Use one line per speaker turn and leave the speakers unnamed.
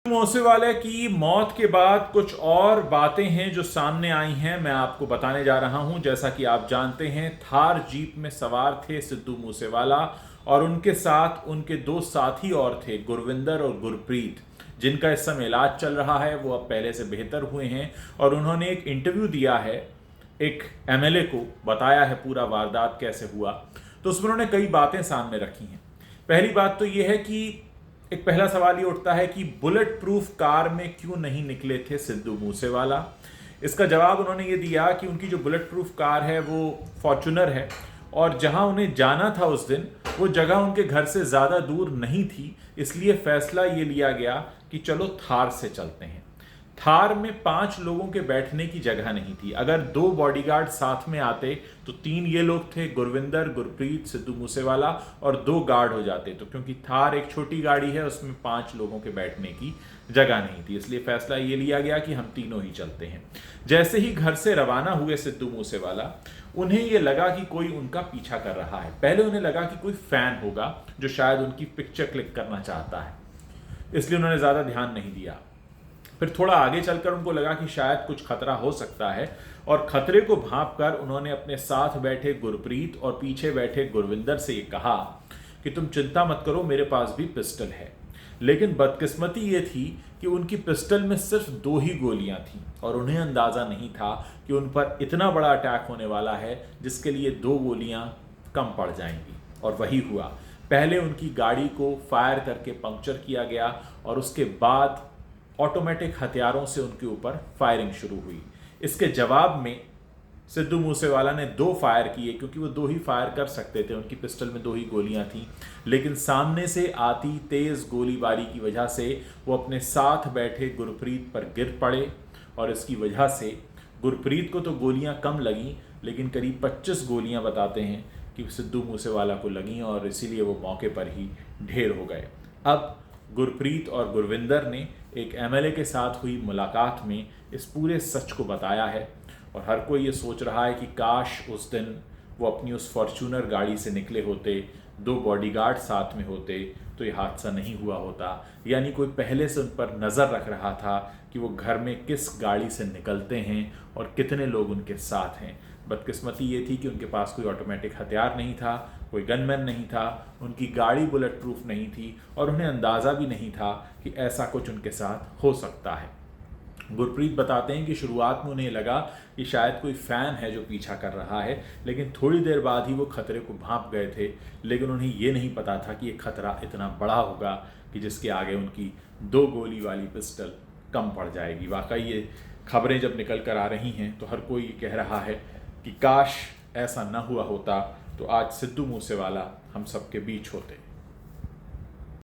मूसेवाला की मौत के बाद कुछ और बातें हैं जो सामने आई हैं, मैं आपको बताने जा रहा हूं। जैसा कि आप जानते हैं, थार जीप में सवार थे सिद्धू मूसेवाला और उनके साथ उनके दो साथी और थे, गुरविंदर और गुरप्रीत, जिनका इस समय इलाज चल रहा है। वो अब पहले से बेहतर हुए हैं और उन्होंने एक इंटरव्यू दिया है, एक एमएलए को बताया है पूरा वारदात कैसे हुआ। तो उसमें उन्होंने कई बातें सामने रखी हैं। पहली बात तो यह है कि एक पहला सवाल ये उठता है कि बुलेट प्रूफ कार में क्यों नहीं निकले थे सिद्धू मूसेवाला। इसका जवाब उन्होंने ये दिया कि उनकी जो बुलेट प्रूफ कार है वो फॉर्च्यूनर है और जहां उन्हें जाना था उस दिन, वो जगह उनके घर से ज़्यादा दूर नहीं थी, इसलिए फैसला ये लिया गया कि चलो थार से चलते हैं। थार में 5 लोगों के बैठने की जगह नहीं थी। अगर 2 बॉडीगार्ड साथ में आते तो 3 ये लोग थे, गुरविंदर, गुरप्रीत, सिद्धू मूसेवाला, और 2 गार्ड हो जाते। तो क्योंकि थार एक छोटी गाड़ी है, उसमें 5 लोगों के बैठने की जगह नहीं थी, इसलिए फैसला ये लिया गया कि हम तीनों ही चलते हैं। जैसे ही घर से रवाना हुए सिद्धू मूसेवाला, उन्हें ये लगा कि कोई उनका पीछा कर रहा है। पहले उन्हें लगा कि कोई फैन होगा जो शायद उनकी पिक्चर क्लिक करना चाहता है, इसलिए उन्होंने ज़्यादा ध्यान नहीं दिया। फिर थोड़ा आगे चलकर उनको लगा कि शायद कुछ खतरा हो सकता है और खतरे को भांपकर उन्होंने अपने साथ बैठे गुरप्रीत और पीछे बैठे गुरविंदर से ये कहा कि तुम चिंता मत करो, मेरे पास भी पिस्टल है। लेकिन बदकिस्मती ये थी कि उनकी पिस्टल में सिर्फ 2 ही गोलियां थीं और उन्हें अंदाज़ा नहीं था कि उन पर इतना बड़ा अटैक होने वाला है जिसके लिए 2 गोलियां कम पड़ जाएंगी। और वही हुआ। पहले उनकी गाड़ी को फायर करके पंक्चर किया गया और उसके बाद ऑटोमेटिक हथियारों से उनके ऊपर फायरिंग शुरू हुई। इसके जवाब में सिद्धू मूसेवाला ने 2 फायर किए, क्योंकि वो 2 ही फायर कर सकते थे, उनकी पिस्टल में 2 ही गोलियां थीं। लेकिन सामने से आती तेज गोलीबारी की वजह से वो अपने साथ बैठे गुरप्रीत पर गिर पड़े और इसकी वजह से गुरप्रीत को तो गोलियां कम लगीं, लेकिन करीब 25 गोलियां बताते हैं कि सिद्धू मूसेवाला को लगीं और इसीलिए वो मौके पर ही ढेर हो गए। अब गुरप्रीत और गुरविंदर ने एक एमएलए के साथ हुई मुलाकात में इस पूरे सच को बताया है और हर कोई ये सोच रहा है कि काश उस दिन वो अपनी उस फॉर्च्यूनर गाड़ी से निकले होते, 2 बॉडीगार्ड साथ में होते, तो ये हादसा नहीं हुआ होता। यानी कोई पहले से उन पर नज़र रख रहा था कि वो घर में किस गाड़ी से निकलते हैं और कितने लोग उनके साथ हैं। बदकिस्मती ये थी कि उनके पास कोई ऑटोमेटिक हथियार नहीं था, कोई गनमैन नहीं था, उनकी गाड़ी बुलेट प्रूफ नहीं थी और उन्हें अंदाज़ा भी नहीं था कि ऐसा कुछ उनके साथ हो सकता है। गुरप्रीत बताते हैं कि शुरुआत में उन्हें लगा कि शायद कोई फ़ैन है जो पीछा कर रहा है, लेकिन थोड़ी देर बाद ही वो खतरे को भांप गए थे। लेकिन उन्हें ये नहीं पता था कि ये खतरा इतना बड़ा होगा कि जिसके आगे उनकी 2 गोली वाली पिस्टल कम पड़ जाएगी। वाकई ये खबरें जब निकल कर आ रही हैं तो हर कोई कह रहा है कि काश ऐसा न हुआ होता तो आज सिद्धू मूसेवाला हम सबके बीच होते।